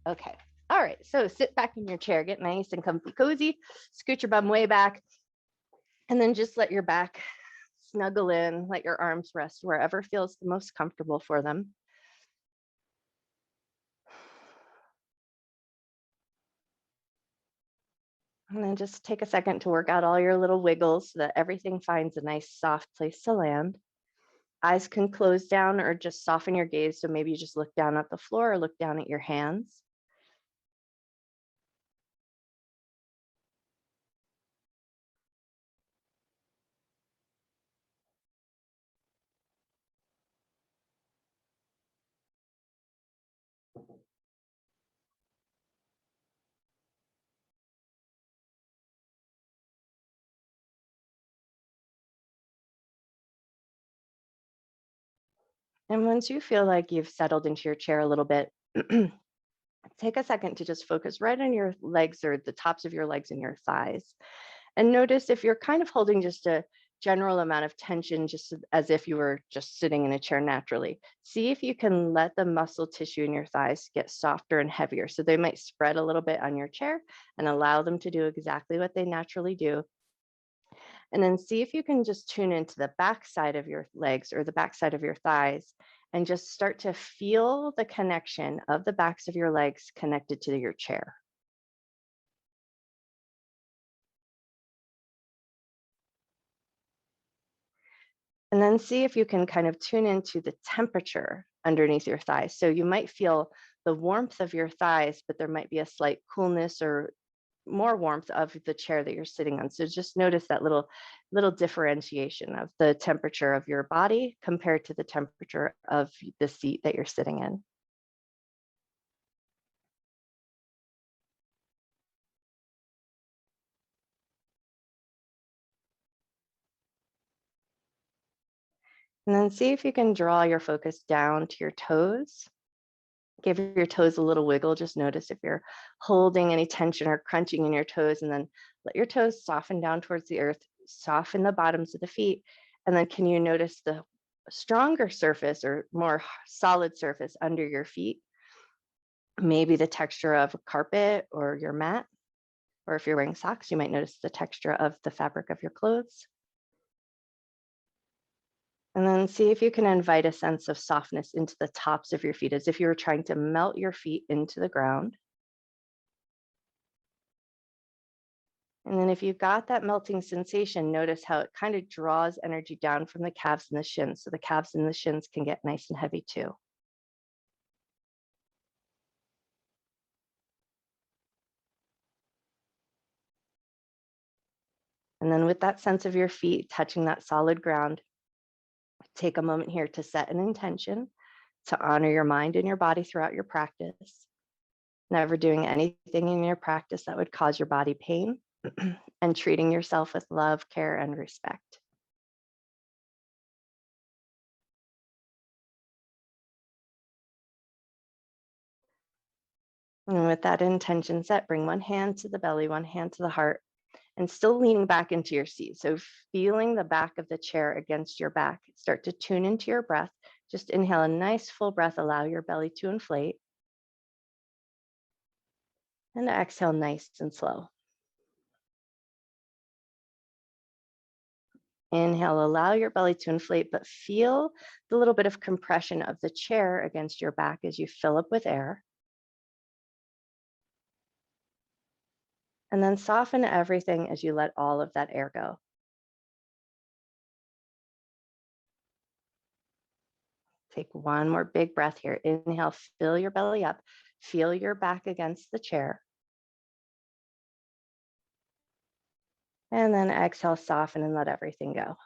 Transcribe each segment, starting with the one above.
Okay. All right. So sit back in your chair, get nice and comfy, cozy, scoot your bum way back, and then just let your back snuggle in, let your arms rest wherever feels the most comfortable for them. And then just take a second to work out all your little wiggles so that everything finds a nice soft place to land. Eyes can close down or just soften your gaze. So maybe you just look down at the floor or look down at your hands. And once you feel like you've settled into your chair a little bit, take a second to just focus right on your legs or the tops of your legs and your thighs. And notice if you're kind of holding just a general amount of tension, just as if you were just sitting in a chair naturally. See if you can let the muscle tissue in your thighs get softer and heavier. So they might spread a little bit on your chair and allow them to do exactly what they naturally do. And then see if you can just tune into the back side of your legs or the back side of your thighs and just start to feel the connection of the backs of your legs connected to your chair. And then see if you can kind of tune into the temperature underneath your thighs. So you might feel the warmth of your thighs, but there might be a slight coolness or more warmth of the chair that you're sitting on. So just notice that little differentiation of the temperature of your body compared to the temperature of the seat that you're sitting in. And then see if you can draw your focus down to your toes. Give your toes a little wiggle. Just notice if you're holding any tension or crunching in your toes, and then let your toes soften down towards the earth, soften the bottoms of the feet. And then can you notice the stronger surface or more solid surface under your feet? Maybe the texture of a carpet or your mat, or if you're wearing socks, you might notice the texture of the fabric of your clothes. And then see if you can invite a sense of softness into the tops of your feet as if you were trying to melt your feet into the ground. And then if you've got that melting sensation, notice how it kind of draws energy down from the calves and the shins. So the calves and the shins can get nice and heavy too. And then with that sense of your feet touching that solid ground, take a moment here to set an intention to honor your mind and your body throughout your practice. Never doing anything in your practice that would cause your body pain, and treating yourself with love, care, and respect. And with that intention set, bring one hand to the belly, one hand to the heart, and still leaning back into your seat. So feeling the back of the chair against your back. Start to tune into your breath. Just inhale a nice full breath, allow your belly to inflate. And exhale nice and slow. Inhale, allow your belly to inflate, but feel the little bit of compression of the chair against your back as you fill up with air. And then soften everything as you let all of that air go. Take one more big breath here. Inhale, fill your belly up. Feel your back against the chair. And then exhale, soften and let everything go.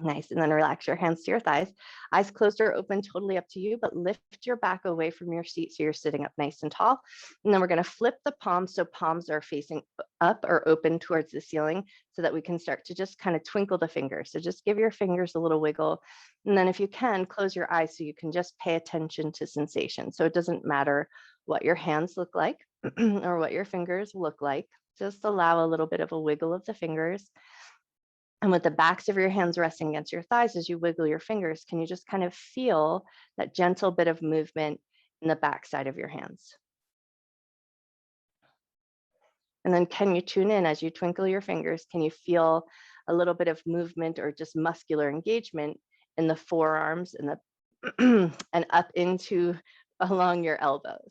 Nice. And then relax your hands to your thighs. Eyes closed or open, totally up to you, but lift your back away from your seat so you're sitting up nice and tall. And then we're going to flip the palms so palms are facing up or open towards the ceiling so that we can start to just kind of twinkle the fingers. So just give your fingers a little wiggle. And then if you can, close your eyes so you can just pay attention to sensation. So it doesn't matter what your hands look like or what your fingers look like. Just allow a little bit of a wiggle of the fingers. And with the backs of your hands resting against your thighs as you wiggle your fingers, can you just kind of feel that gentle bit of movement in the back side of your hands? And then can you tune in as you twinkle your fingers? Can you feel a little bit of movement or just muscular engagement in the forearms and the and up into along your elbows?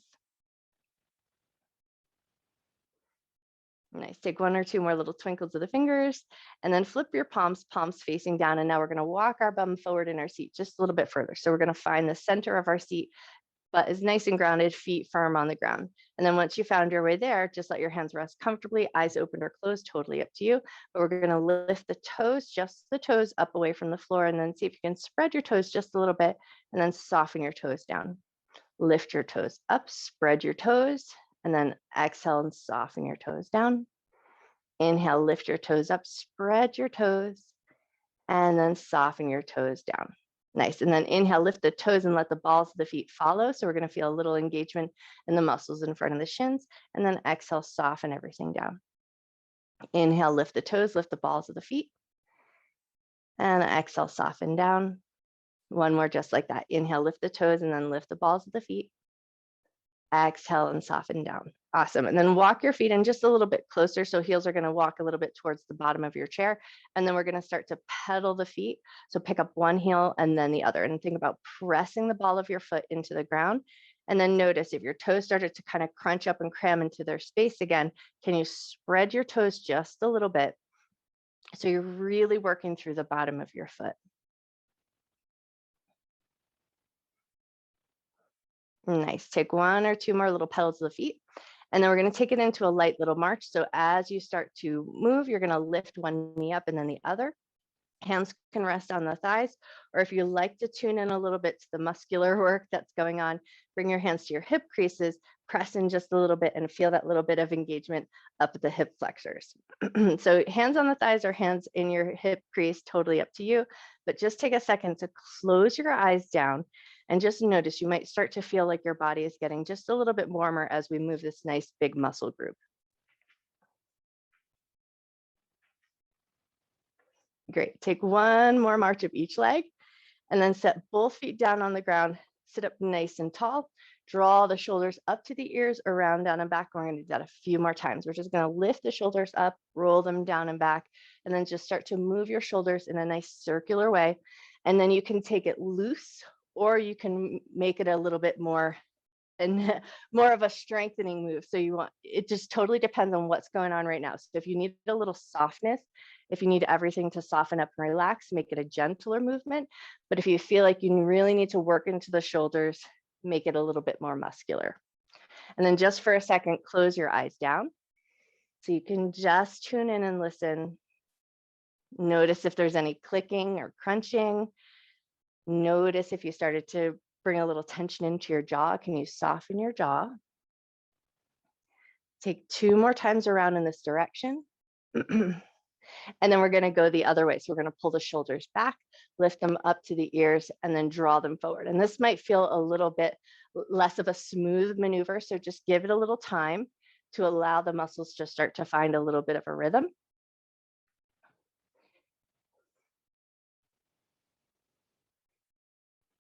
Nice. Take one or two more little twinkles of the fingers and then flip your palms, palms facing down. And now we're going to walk our bum forward in our seat just a little bit further. So we're going to find the center of our seat, butt is nice and grounded, feet firm on the ground. And then once you found your way there, just let your hands rest comfortably, eyes open or closed, totally up to you. But we're going to lift the toes, just the toes up away from the floor, and then see if you can spread your toes just a little bit and then soften your toes down. Lift your toes up, spread your toes, and then exhale and soften your toes down. Inhale, lift your toes up, spread your toes, and then soften your toes down. Nice. And then inhale, lift the toes and let the balls of the feet follow. So we're going to feel a little engagement in the muscles in front of the shins. And then exhale, soften everything down. Inhale, lift the toes, lift the balls of the feet. And exhale, soften down. One more just like that. Inhale, lift the toes and then lift the balls of the feet. Exhale and soften down. Awesome. And then walk your feet in just a little bit closer. So heels are going to walk a little bit towards the bottom of your chair. And then we're going to start to pedal the feet. So pick up one heel and then the other. And think about pressing the ball of your foot into the ground. And then notice if your toes started to kind of crunch up and cram into their space again, can you spread your toes just a little bit? So you're really working through the bottom of your foot. Nice. Take one or two more little pedals of the feet. And then we're going to take it into a light little march. So as you start to move, you're going to lift one knee up and then the other. Hands can rest on the thighs, or if you like to tune in a little bit to the muscular work that's going on, bring your hands to your hip creases, press in just a little bit and feel that little bit of engagement up at the hip flexors. So hands on the thighs or hands in your hip crease, totally up to you, but just take a second to close your eyes down and just notice you might start to feel like your body is getting just a little bit warmer as we move this nice big muscle group. Great. Take one more march of each leg and then set both feet down on the ground. Sit up nice and tall. Draw the shoulders up to the ears, around, down, and back. We're going to do that a few more times. We're just going to lift the shoulders up, roll them down and back, and then just start to move your shoulders in a nice circular way. And then you can take it loose, or you can make it a little bit more and more of a strengthening move. So you want, it just totally depends on what's going on right now. So if you need a little softness, if you need everything to soften up and relax, make it a gentler movement. But if you feel like you really need to work into the shoulders, make it a little bit more muscular. And then just for a second, close your eyes down. So you can just tune in and listen. Notice if there's any clicking or crunching. Notice if you started to bring a little tension into your jaw. Can you soften your jaw? Take two more times around in this direction. And then we're going to go the other way. So we're going to pull the shoulders back, lift them up to the ears, and then draw them forward. And this might feel a little bit less of a smooth maneuver. So just give it a little time to allow the muscles to start to find a little bit of a rhythm.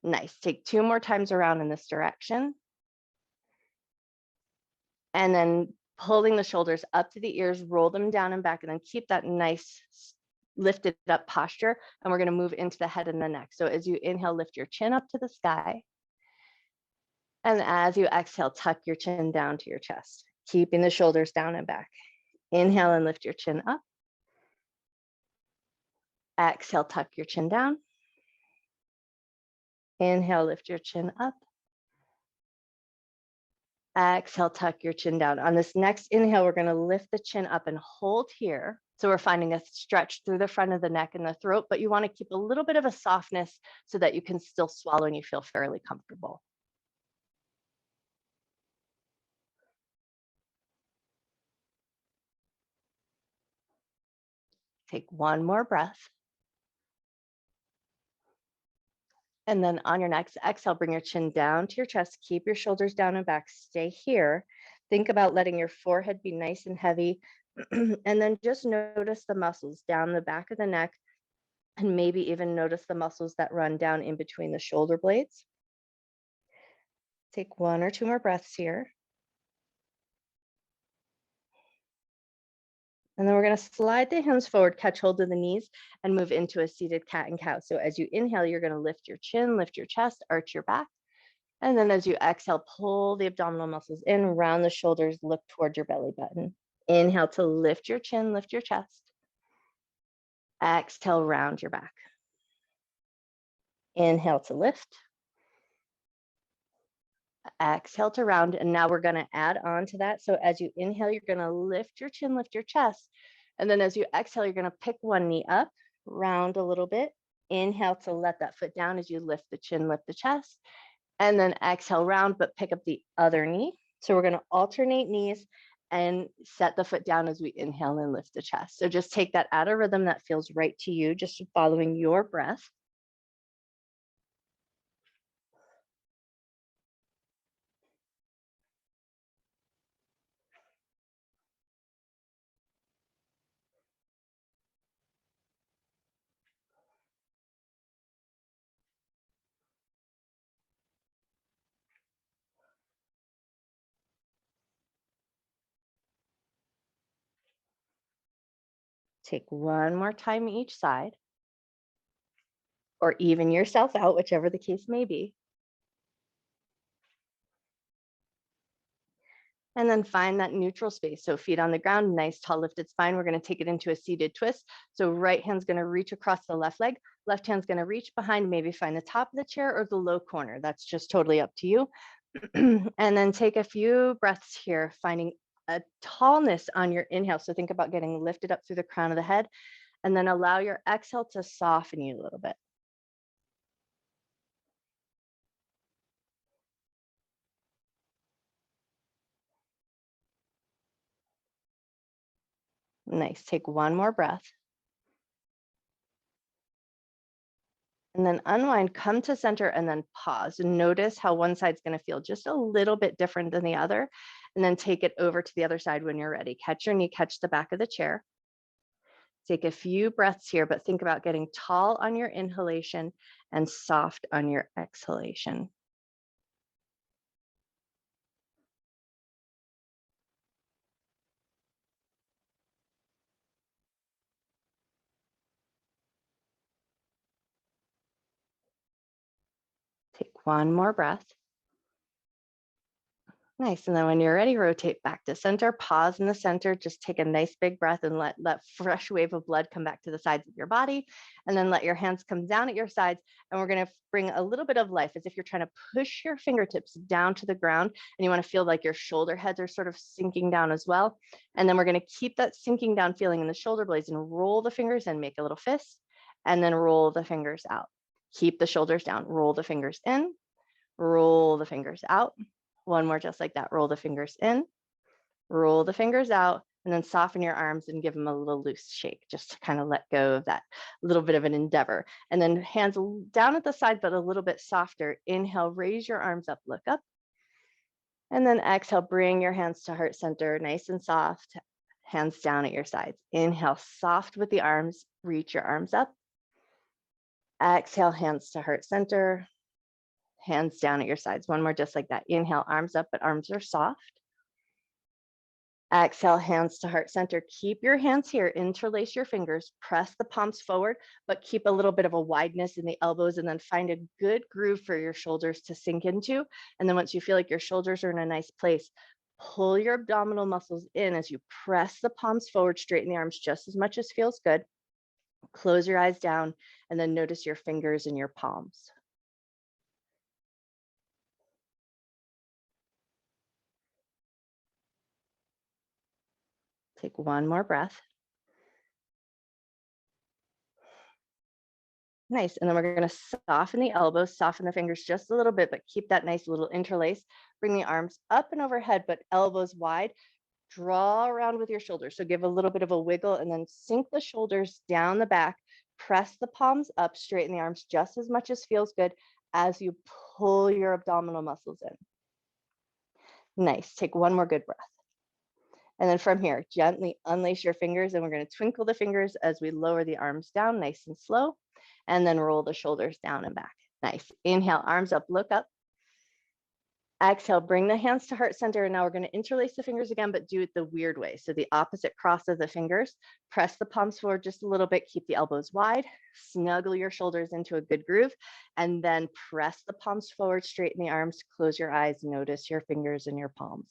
Nice. Take two more times around in this direction. And then pulling the shoulders up to the ears, roll them down and back, and then keep that nice lifted up posture. And we're going to move into the head and the neck. So as you inhale, lift your chin up to the sky. And as you exhale, tuck your chin down to your chest, keeping the shoulders down and back. Inhale and lift your chin up. Exhale, tuck your chin down. Inhale, lift your chin up. Exhale, tuck your chin down. On this next inhale, we're going to lift the chin up and hold here. So we're finding a stretch through the front of the neck and the throat, but you want to keep a little bit of a softness so that you can still swallow and you feel fairly comfortable. Take one more breath. And then on your next exhale, bring your chin down to your chest, keep your shoulders down and back, stay here. Think about letting your forehead be nice and heavy, And then just notice the muscles down the back of the neck, and maybe even notice the muscles that run down in between the shoulder blades. Take 1 or 2 more breaths here. And then we're going to slide the hands forward, catch hold of the knees, and move into a seated cat and cow. So as you inhale, you're going to lift your chin, lift your chest, arch your back. And then as you exhale, pull the abdominal muscles in, round the shoulders, look toward your belly button. Inhale to lift your chin, lift your chest. Exhale, round your back. Inhale to lift. Exhale to round. And now we're going to add on to that. So as you inhale, you're going to lift your chin, lift your chest. And then as you exhale, you're going to pick one knee up, round a little bit. Inhale to let that foot down as you lift the chin, lift the chest. And then exhale, round, but pick up the other knee. So we're going to alternate knees and set the foot down as we inhale and lift the chest. So just take that out of rhythm that feels right to you, just following your breath. Take one more time each side, or even yourself out, whichever the case may be. And then find that neutral space. So feet on the ground, nice tall lifted spine. We're going to take it into a seated twist. So right hand's going to reach across the left leg. Left hand's going to reach behind, maybe find the top of the chair or the low corner. That's just totally up to you. And then take a few breaths here, finding a tallness on your inhale. So think about getting lifted up through the crown of the head, and then allow your exhale to soften you a little bit. Nice. Take one more breath. And then unwind, come to center, and then pause. And notice how one side's going to feel just a little bit different than the other. And then take it over to the other side when you're ready. Catch your knee, catch the back of the chair. Take a few breaths here, but think about getting tall on your inhalation and soft on your exhalation. Take one more breath. Nice. And then when you're ready, rotate back to center, pause in the center, just take a nice big breath and let that fresh wave of blood come back to the sides of your body. And then let your hands come down at your sides. And we're going to bring a little bit of life as if you're trying to push your fingertips down to the ground. And you want to feel like your shoulder heads are sort of sinking down as well. And then we're going to keep that sinking down feeling in the shoulder blades and roll the fingers in, make a little fist, and then roll the fingers out. Keep the shoulders down, roll the fingers in, roll the fingers out. One more just like that. Roll the fingers in, roll the fingers out, and then soften your arms and give them a little loose shake, just to kind of let go of that little bit of an endeavor. And then hands down at the side, but a little bit softer. Inhale, raise your arms up, look up. And then exhale, bring your hands to heart center, nice and soft, hands down at your sides. Inhale, soft with the arms, reach your arms up. Exhale, hands to heart center, hands down at your sides. One more just like that. Inhale, arms up, but arms are soft. Exhale, hands to heart center. Keep your hands here, interlace your fingers, press the palms forward, but keep a little bit of a wideness in the elbows, and then find a good groove for your shoulders to sink into. And then once you feel like your shoulders are in a nice place, pull your abdominal muscles in as you press the palms forward, straighten the arms just as much as feels good. Close your eyes down, and then notice your fingers and your palms. Take one more breath. Nice. And then we're going to soften the elbows, soften the fingers just a little bit, but keep that nice little interlace. Bring the arms up and overhead, but elbows wide. Draw around with your shoulders. So give a little bit of a wiggle and then sink the shoulders down the back. Press the palms up, straighten the arms just as much as feels good as you pull your abdominal muscles in. Nice. Take one more good breath. And then from here, gently unlace your fingers, and we're going to twinkle the fingers as we lower the arms down nice and slow, and then roll the shoulders down and back. Nice. Inhale, arms up, look up. Exhale, bring the hands to heart center. And now we're going to interlace the fingers again, but do it the weird way. So the opposite cross of the fingers. Press the palms forward just a little bit. Keep the elbows wide. Snuggle your shoulders into a good groove. And then press the palms forward, straighten the arms, close your eyes, notice your fingers and your palms.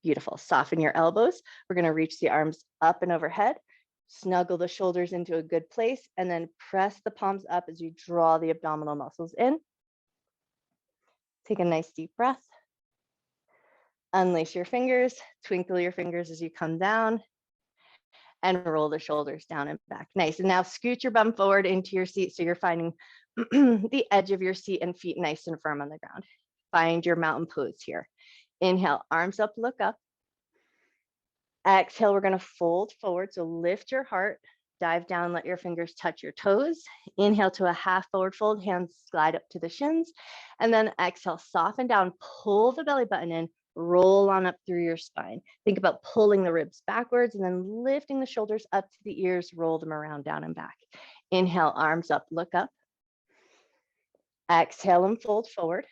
Beautiful. Soften your elbows. We're going to reach the arms up and overhead. Snuggle the shoulders into a good place, and then press the palms up as you draw the abdominal muscles in. Take a nice deep breath. Unlace your fingers, twinkle your fingers as you come down, and roll the shoulders down and back. Nice. And now scoot your bum forward into your seat so you're finding the edge of your seat and feet nice and firm on the ground. Find your mountain pose here. Inhale, arms up, look up. Exhale, we're going to fold forward. So lift your heart, dive down, let your fingers touch your toes. Inhale to a half forward fold, hands slide up to the shins. And then exhale, soften down, pull the belly button in, roll on up through your spine. Think about pulling the ribs backwards and then lifting the shoulders up to the ears, roll them around, down and back. Inhale, arms up, look up. Exhale and fold forward.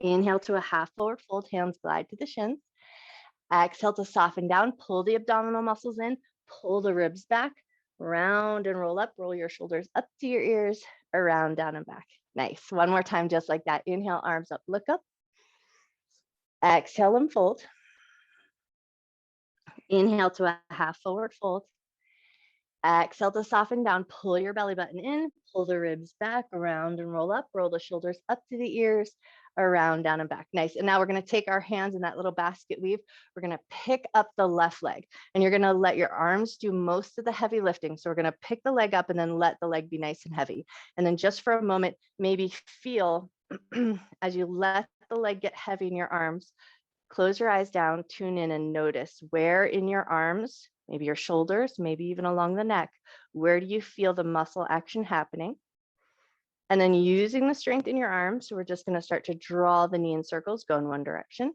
Inhale to a half forward fold, hands glide to the shins. Exhale to soften down, pull the abdominal muscles in, pull the ribs back, round and roll up, roll your shoulders up to your ears, around, down and back. Nice. One more time, just like that. Inhale, arms up, look up. Exhale and fold. Inhale to a half forward fold. Exhale to soften down, pull your belly button in, pull the ribs back, around and roll up, roll the shoulders up to the ears, around, down and back. Nice. And now we're going to take our hands in that little basket weave. We're going to pick up the left leg, and you're going to let your arms do most of the heavy lifting. So we're going to pick the leg up and then let the leg be nice and heavy. And then just for a moment, maybe feel as you let the leg get heavy in your arms, close your eyes down, tune in and notice where in your arms, maybe your shoulders, maybe even along the neck, where do you feel the muscle action happening? And then using the strength in your arms, so we're just going to start to draw the knee in circles, go in one direction.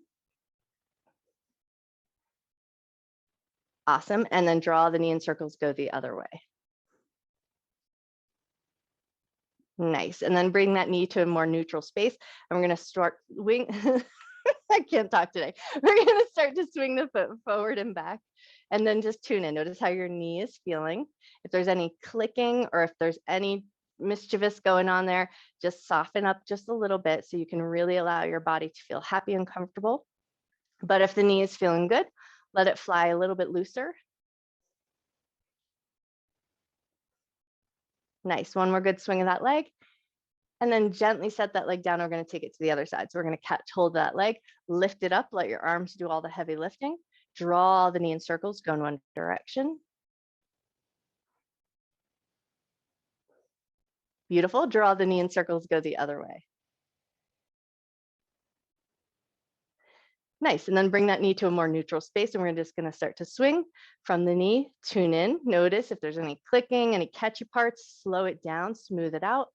Awesome. And then draw the knee in circles, go the other way. Nice. And then bring that knee to a more neutral space. And we're going to start wing. I can't talk today. We're going to start to swing the foot forward and back. And then just tune in. Notice how your knee is feeling. If there's any clicking or if there's any mischievous going on there, just soften up just a little bit so you can really allow your body to feel happy and comfortable. But if the knee is feeling good, let it fly a little bit looser. Nice. One more good swing of that leg. And then gently set that leg down. We're going to take it to the other side. So we're going to catch hold of that leg, lift it up, let your arms do all the heavy lifting, draw the knee in circles, go in one direction. Beautiful. Draw the knee in circles, go the other way. Nice. And then bring that knee to a more neutral space. And we're just going to start to swing from the knee. Tune in. Notice if there's any clicking, any catchy parts, slow it down, smooth it out.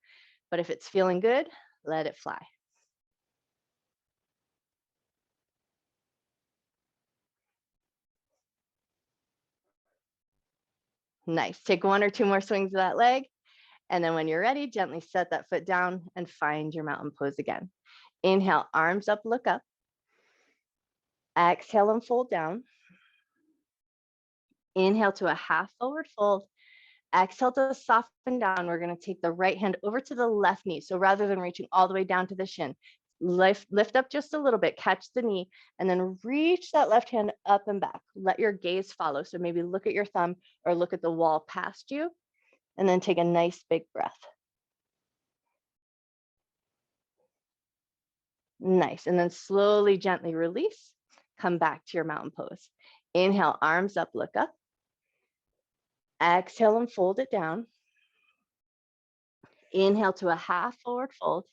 But if it's feeling good, let it fly. Nice. Take one or two more swings of that leg. And then when you're ready, gently set that foot down and find your mountain pose again. Inhale, arms up, look up. Exhale and fold down. Inhale to a half forward fold. Exhale to soften down. We're going to take the right hand over to the left knee. So rather than reaching all the way down to the shin, lift up just a little bit, catch the knee, and then reach that left hand up and back. Let your gaze follow. So maybe look at your thumb or look at the wall past you, and then take a nice big breath. Nice. And then slowly, gently release. Come back to your mountain pose. Inhale, arms up, look up. Exhale and fold it down. Inhale to a half forward fold.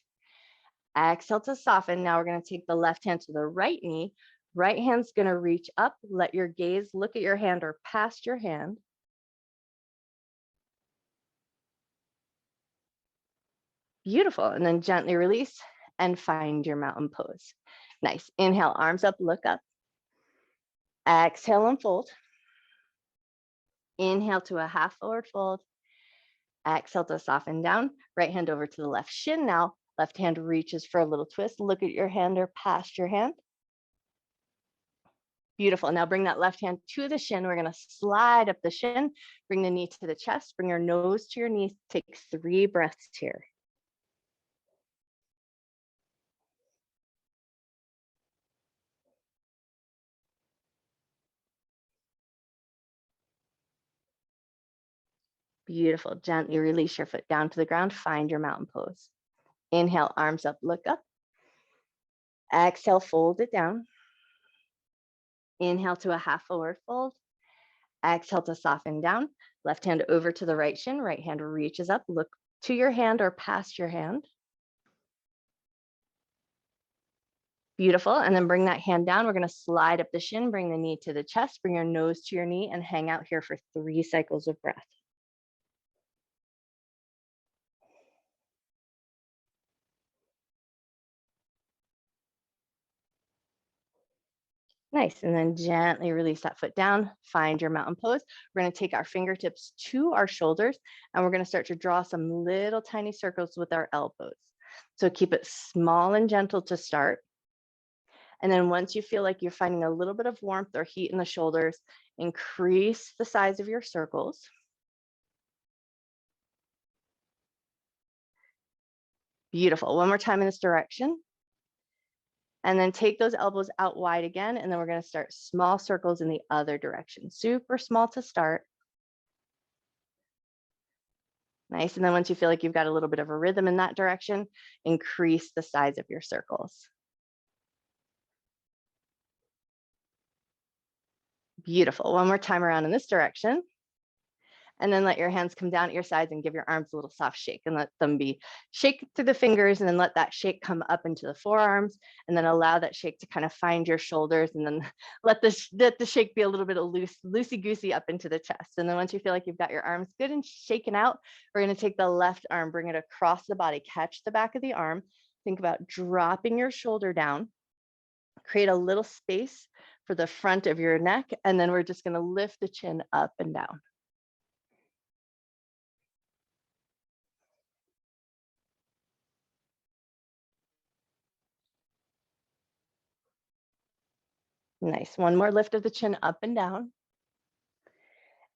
Exhale to soften. Now we're going to take the left hand to the right knee. Right hand's going to reach up. Let your gaze look at your hand or past your hand. Beautiful. And then gently release and find your mountain pose. Nice. Inhale, arms up, look up. Exhale and fold. Inhale to a half forward fold. Exhale to soften down. Right hand over to the left shin now. Left hand reaches for a little twist. Look at your hand or past your hand. Beautiful. Now bring that left hand to the shin. We're going to slide up the shin. Bring the knee to the chest. Bring your nose to your knees. Take 3 breaths here. Beautiful. Gently release your foot down to the ground. Find your mountain pose. Inhale, arms up, look up. Exhale, fold it down. Inhale to a half forward fold. Exhale to soften down. Left hand over to the right shin. Right hand reaches up. Look to your hand or past your hand. Beautiful. And then bring that hand down. We're going to slide up the shin. Bring the knee to the chest. Bring your nose to your knee and hang out here for 3 cycles of breath. Nice. And then gently release that foot down. Find your mountain pose. We're going to take our fingertips to our shoulders and we're going to start to draw some little tiny circles with our elbows. So keep it small and gentle to start. And then once you feel like you're finding a little bit of warmth or heat in the shoulders, increase the size of your circles. Beautiful. One more time in this direction. And then take those elbows out wide again. And then we're going to start small circles in the other direction. Super small to start. Nice. And then once you feel like you've got a little bit of a rhythm in that direction, increase the size of your circles. Beautiful. One more time around in this direction. And then let your hands come down at your sides and give your arms a little soft shake and let them be shake through the fingers and then let that shake come up into the forearms and then allow that shake to kind of find your shoulders and then let the shake be a little bit of loosey-goosey up into the chest. And then once you feel like you've got your arms good and shaken out, we're going to take the left arm, bring it across the body, catch the back of the arm. Think about dropping your shoulder down, create a little space for the front of your neck, and then we're just going to lift the chin up and down. Nice. One more lift of the chin up and down.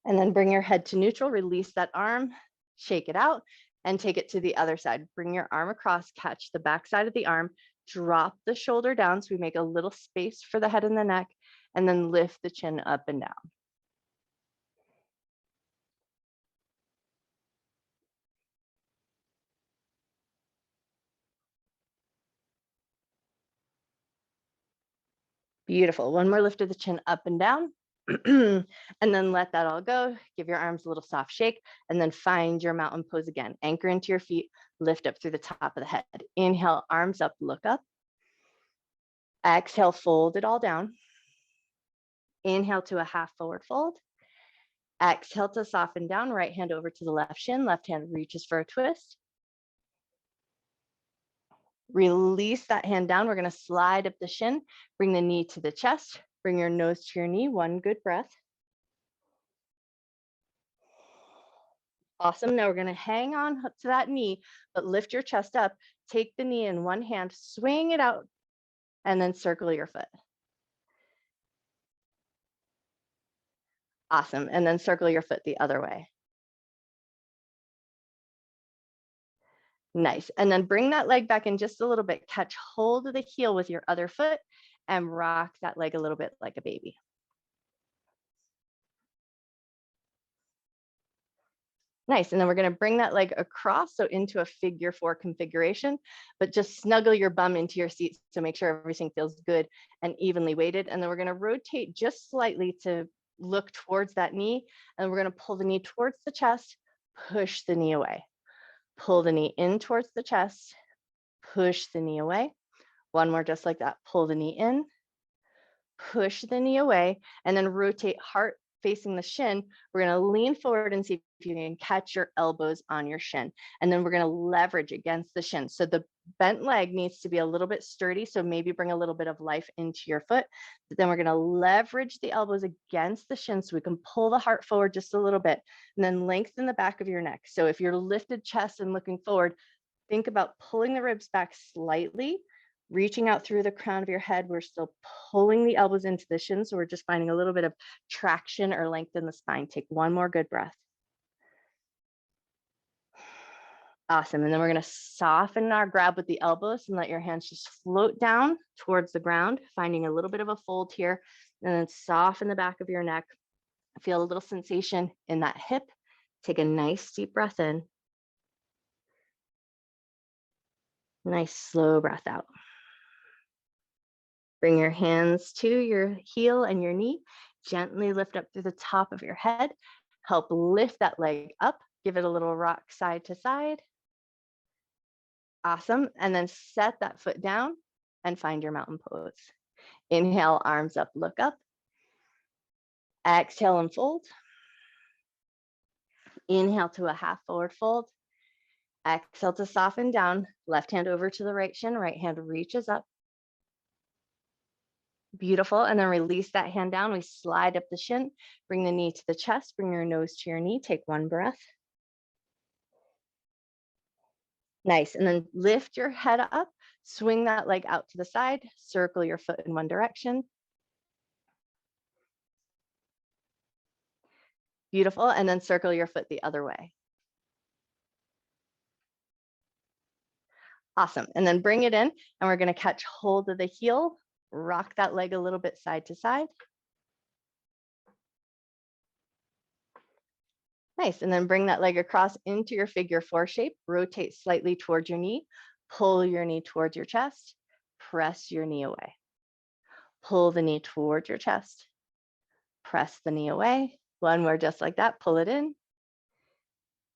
And then bring your head to neutral, release that arm, shake it out, and take it to the other side. Bring your arm across, catch the back side of the arm, drop the shoulder down so we make a little space for the head and the neck, and then lift the chin up and down. Beautiful. One more lift of the chin up and down. And then let that all go. Give your arms a little soft shake and then find your mountain pose again. Anchor into your feet, lift up through the top of the head. Inhale, arms up, look up. Exhale, fold it all down. Inhale to a half forward fold. Exhale to soften down, right hand over to the left shin, left hand reaches for a twist. Release that hand down. We're going to slide up the shin, bring the knee to the chest, bring your nose to your knee, 1 good breath. Awesome. Now we're going to hang on to that knee, but lift your chest up, take the knee in one hand, swing it out, and then circle your foot. Awesome. And then circle your foot the other way. Nice. And then bring that leg back in just a little bit. Catch hold of the heel with your other foot and rock that leg a little bit like a baby. Nice. And then we're going to bring that leg across, so into a figure 4 configuration, but just snuggle your bum into your seat. So make sure everything feels good and evenly weighted. And then we're going to rotate just slightly to look towards that knee. And we're going to pull the knee towards the chest, push the knee away. Pull the knee in towards the chest, push the knee away. One more just like that. Pull the knee in, push the knee away, and then rotate heart facing the shin, we're going to lean forward and see if you can catch your elbows on your shin. And then we're going to leverage against the shin. So the bent leg needs to be a little bit sturdy. So maybe bring a little bit of life into your foot. But then we're going to leverage the elbows against the shin so we can pull the heart forward just a little bit and then lengthen the back of your neck. So if you're lifted chest and looking forward, think about pulling the ribs back slightly, reaching out through the crown of your head. We're still pulling the elbows into the shin. So we're just finding a little bit of traction or length in the spine. Take one more good breath. Awesome. And then we're going to soften our grab with the elbows and let your hands just float down towards the ground, finding a little bit of a fold here, and then soften the back of your neck. Feel a little sensation in that hip. Take a nice deep breath in. Nice slow breath out. Bring your hands to your heel and your knee. Gently lift up through the top of your head. Help lift that leg up. Give it a little rock side to side. Awesome. And then set that foot down and find your mountain pose. Inhale, arms up, look up. Exhale and fold. Inhale to a half forward fold. Exhale to soften down. Left hand over to the right shin. Right hand reaches up. Beautiful. And then release that hand down. We slide up the shin. Bring the knee to the chest. Bring your nose to your knee. Take one breath. Nice. And then lift your head up. Swing that leg out to the side. Circle your foot in one direction. Beautiful. And then circle your foot the other way. Awesome. And then bring it in, and we're going to catch hold of the heel. Rock that leg a little bit side to side. Nice. And then bring that leg across into your figure four shape. Rotate slightly towards your knee. Pull your knee towards your chest. Press your knee away. Pull the knee towards your chest. Press the knee away. One more just like that. Pull it in.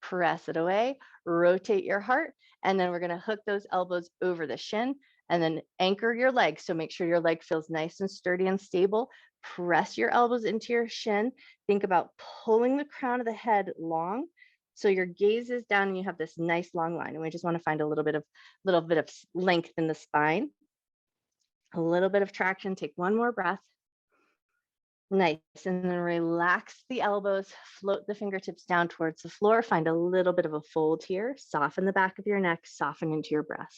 Press it away. Rotate your heart. And then we're going to hook those elbows over the shin and then anchor your leg. So make sure your leg feels nice and sturdy and stable. Press your elbows into your shin. Think about pulling the crown of the head long. So your gaze is down and you have this nice long line. And we just want to find a little bit of length in the spine. A little bit of traction. Take one more breath. Nice. And then relax the elbows, float the fingertips down towards the floor. Find a little bit of a fold here. Soften the back of your neck, soften into your breath.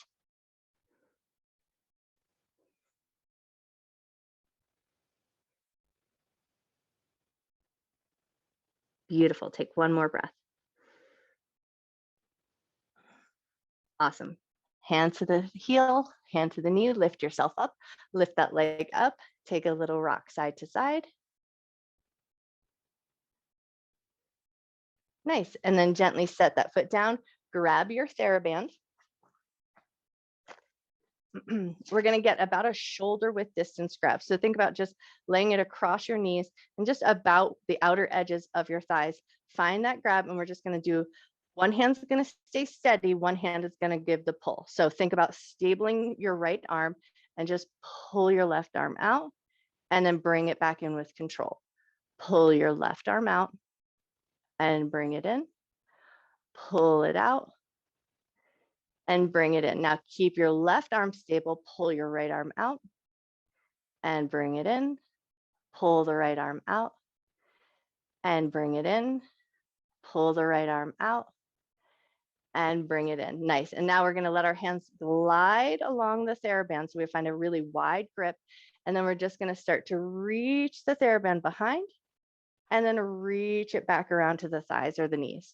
Beautiful. Take one more breath. Awesome. Hand to the heel, hand to the knee, lift yourself up, lift that leg up, take a little rock side to side. Nice. And then gently set that foot down, grab your theraband. We're going to get about a shoulder width distance grab. So think about just laying it across your knees and just about the outer edges of your thighs. Find that grab, and we're just going to do one hand's going to stay steady, one hand is going to give the pull. So think about stabling your right arm and just pull your left arm out and then bring it back in with control. Pull your left arm out and bring it in. Pull it out and bring it in. Now keep your left arm stable, pull your right arm out and bring it in. Pull the right arm out and bring it in. Pull the right arm out and bring it in. Nice. And now we're going to let our hands glide along the theraband. So we find a really wide grip. And then we're just going to start to reach the theraband behind and then reach it back around to the thighs or the knees.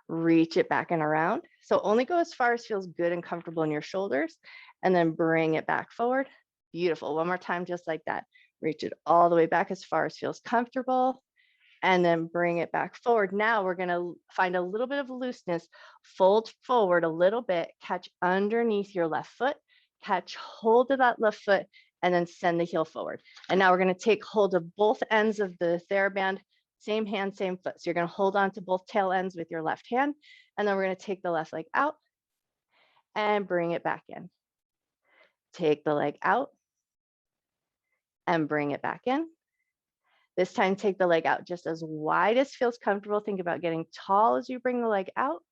Reach it back and around. So only go as far as feels good and comfortable in your shoulders, and then bring it back forward. Beautiful. One more time, just like that. Reach it all the way back as far as feels comfortable, and then bring it back forward. Now we're going to find a little bit of looseness, fold forward a little bit, catch underneath your left foot, catch hold of that left foot, and then send the heel forward. And now we're going to take hold of both ends of the theraband. Same hand, same foot. So you're going to hold on to both tail ends with your left hand. And then we're going to take the left leg out and bring it back in. Take the leg out and bring it back in. This time, take the leg out just as wide as feels comfortable. Think about getting tall as you bring the leg out.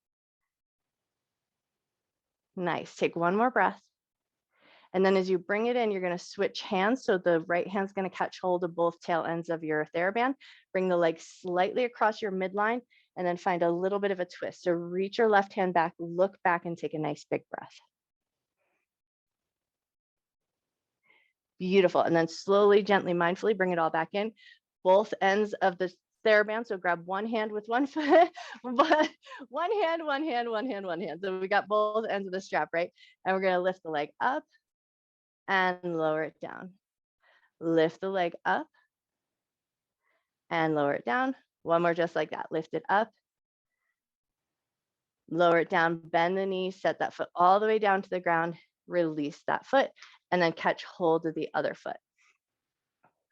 Nice. Take one more breath. And then as you bring it in, you're going to switch hands. So the right hand's going to catch hold of both tail ends of your theraband. Bring the leg slightly across your midline and then find a little bit of a twist. So reach your left hand back, look back, and take a nice big breath. Beautiful. And then slowly, gently, mindfully bring it all back in. Both ends of the theraband. So grab one hand with one foot, one hand, one hand, one hand, one hand. So we got both ends of the strap, right? And we're going to lift the leg up and lower it down. Lift the leg up and lower it down. One more just like that. Lift it up, lower it down, bend the knee, set that foot all the way down to the ground, release that foot, and then catch hold of the other foot.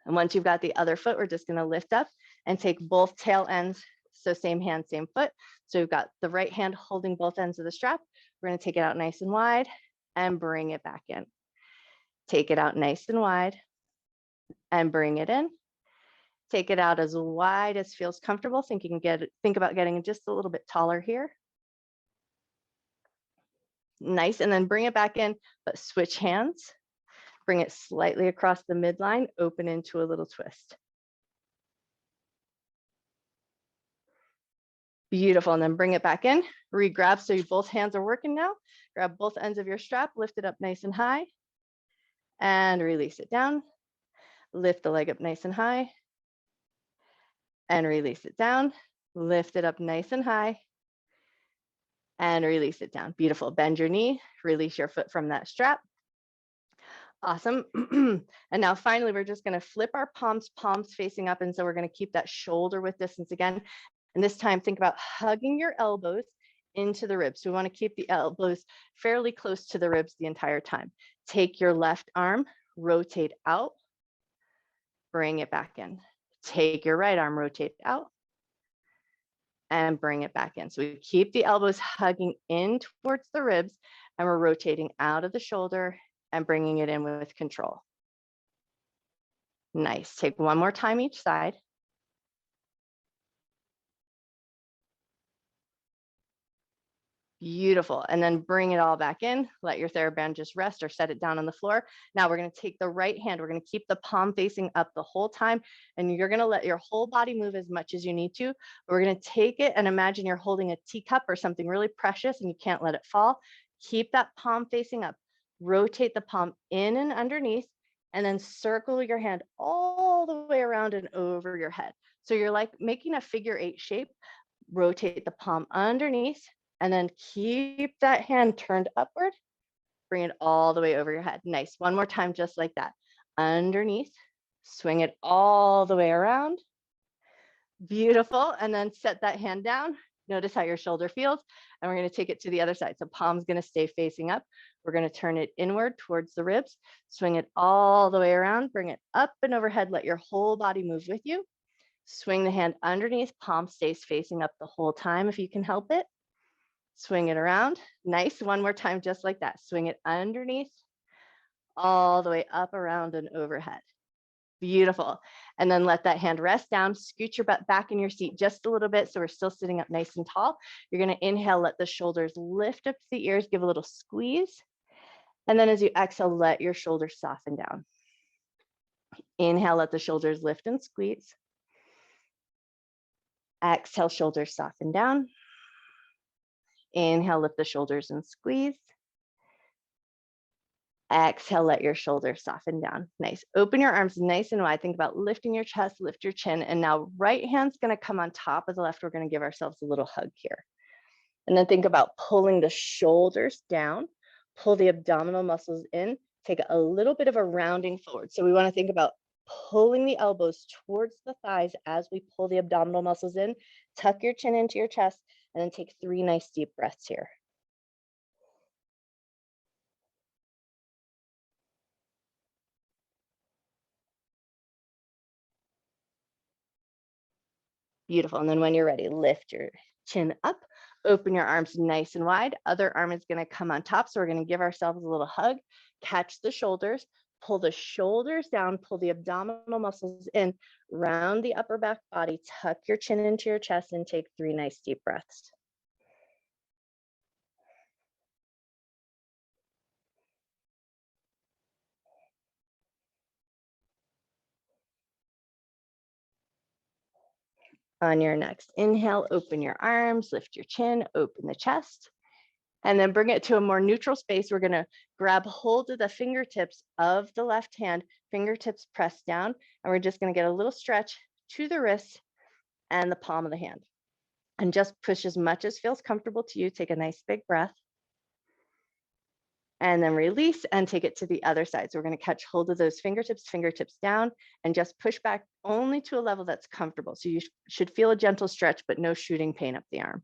And once you've got the other foot, we're just going to lift up and take both tail ends. So same hand, same foot. So we've got the right hand holding both ends of the strap. We're going to take it out nice and wide and bring it back in. Take it out nice and wide and bring it in. Take it out as wide as feels comfortable. Think about getting just a little bit taller here. Nice. And then bring it back in, but switch hands. Bring it slightly across the midline, open into a little twist. Beautiful. And then bring it back in, re-grab. So both hands are working now. Grab both ends of your strap, lift it up nice and high, and release it down. Lift the leg up nice and high, and release it down. Lift it up nice and high, and release it down. Beautiful. Bend your knee, release your foot from that strap. Awesome. And now finally, we're just going to flip our palms facing up. And so we're going to keep that shoulder width distance again. And this time, think about hugging your elbows into the ribs. So we want to keep the elbows fairly close to the ribs the entire time. Take your left arm, rotate out, bring it back in. Take your right arm, rotate out, and bring it back in. So we keep the elbows hugging in towards the ribs, and we're rotating out of the shoulder and bringing it in with control. Nice. Take one more time each side. Beautiful. And then bring it all back in. Let your theraband just rest or set it down on the floor. Now we're going to take the right hand. We're going to keep the palm facing up the whole time. And you're going to let your whole body move as much as you need to. We're going to take it and imagine you're holding a teacup or something really precious and you can't let it fall. Keep that palm facing up. Rotate the palm in and underneath, and then circle your hand all the way around and over your head. So you're like making a figure 8 shape. Rotate the palm underneath, and then keep that hand turned upward. Bring it all the way over your head. Nice. One more time, just like that. Underneath, swing it all the way around. Beautiful. And then set that hand down. Notice how your shoulder feels. And we're going to take it to the other side. So palm's going to stay facing up. We're going to turn it inward towards the ribs. Swing it all the way around. Bring it up and overhead. Let your whole body move with you. Swing the hand underneath. Palm stays facing up the whole time if you can help it. Swing it around. Nice. One more time, just like that. Swing it underneath, all the way up, around, and overhead. Beautiful. And then let that hand rest down. Scoot your butt back in your seat just a little bit so we're still sitting up nice and tall. You're going to inhale, let the shoulders lift up to the ears, give a little squeeze. And then as you exhale, let your shoulders soften down. Inhale, let the shoulders lift and squeeze. Exhale, shoulders soften down. Inhale, lift the shoulders and squeeze. Exhale, let your shoulders soften down. Nice. Open your arms nice and wide. Think about lifting your chest, lift your chin. And now right hand's going to come on top of the left. We're going to give ourselves a little hug here. And then think about pulling the shoulders down, pull the abdominal muscles in, take a little bit of a rounding forward. So we want to think about pulling the elbows towards the thighs as we pull the abdominal muscles in. Tuck your chin into your chest, and then take 3 nice deep breaths here. Beautiful. And then when you're ready, lift your chin up, open your arms nice and wide. Other arm is going to come on top. So we're going to give ourselves a little hug, catch the shoulders, pull the shoulders down, pull the abdominal muscles in, round the upper back body, tuck your chin into your chest, and take 3 nice deep breaths. On your next inhale, open your arms, lift your chin, open the chest, and then bring it to a more neutral space. We're gonna grab hold of the fingertips of the left hand, fingertips pressed down, and we're just gonna get a little stretch to the wrist and the palm of the hand. And just push as much as feels comfortable to you. Take a nice big breath. And then release and take it to the other side. So we're going to catch hold of those fingertips, fingertips down, and just push back only to a level that's comfortable. So you should feel a gentle stretch, but no shooting pain up the arm.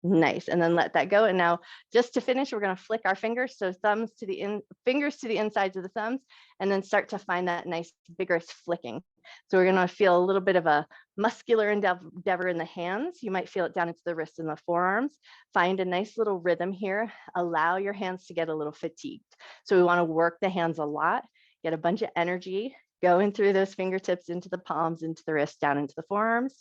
Nice. And then let that go. And now just to finish, we're going to flick our fingers. So thumbs to the fingers to the insides of the thumbs, and then start to find that nice vigorous flicking. So we're going to feel a little bit of a muscular endeavor in the hands. You might feel it down into the wrists and the forearms. Find a nice little rhythm here. Allow your hands to get a little fatigued. So we want to work the hands a lot, get a bunch of energy going through those fingertips into the palms, into the wrists, down into the forearms.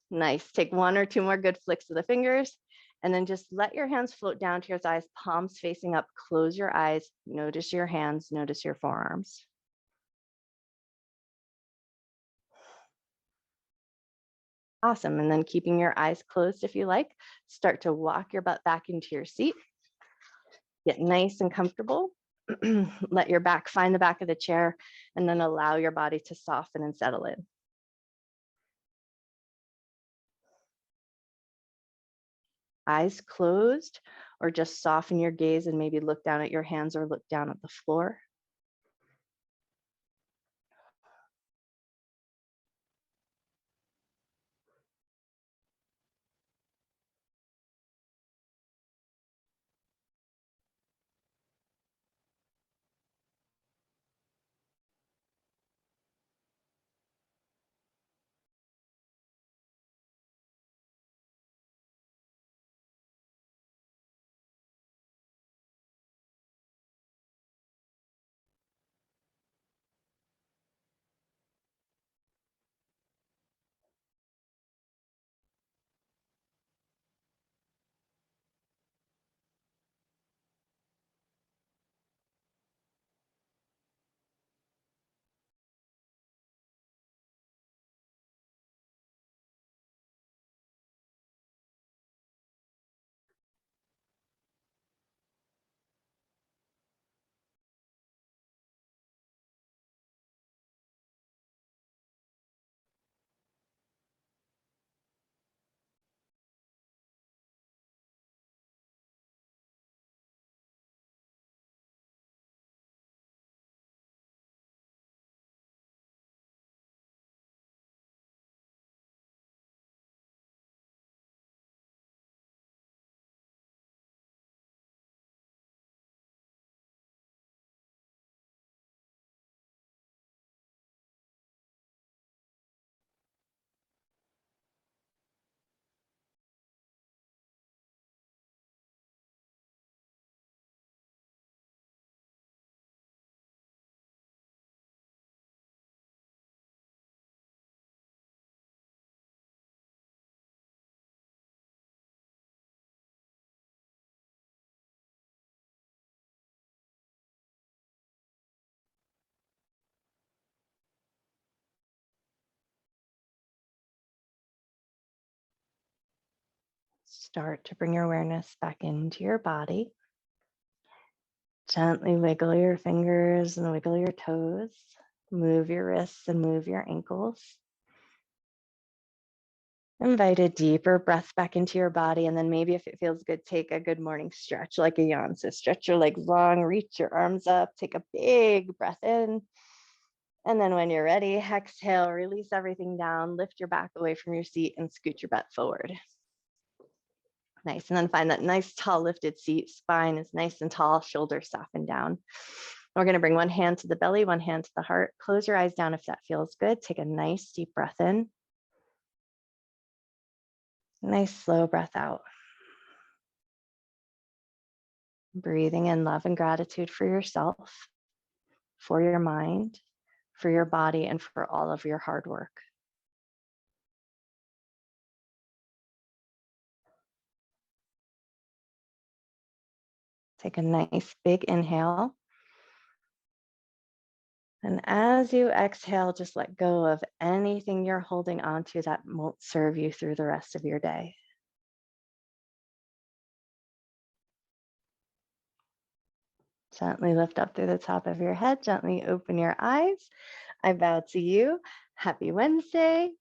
Nice. Take 1 or 2 more good flicks of the fingers, and then just let your hands float down to your thighs, palms facing up. Close your eyes. Notice your hands. Notice your forearms. Awesome. And then keeping your eyes closed if you like, start to walk your butt back into your seat. Get nice and comfortable. Let your back find the back of the chair, and then allow your body to soften and settle in. Eyes closed, or just soften your gaze and maybe look down at your hands or look down at the floor. Start to bring your awareness back into your body. Gently wiggle your fingers and wiggle your toes. Move your wrists and move your ankles. Invite a deeper breath back into your body. And then maybe if it feels good, take a good morning stretch like a yawn. So stretch your legs long, reach your arms up, take a big breath in. And then when you're ready, exhale, release everything down, lift your back away from your seat and scoot your butt forward. Nice. And then find that nice tall lifted seat. Spine is nice and tall, shoulders soften down. We're going to bring one hand to the belly, one hand to the heart. Close your eyes down if that feels good. Take a nice deep breath in. Nice slow breath out. Breathing in love and gratitude for yourself, for your mind, for your body, and for all of your hard work. Take a nice big inhale. And as you exhale, just let go of anything you're holding onto that won't serve you through the rest of your day. Gently lift up through the top of your head. Gently open your eyes. I bow to you. Happy Wednesday.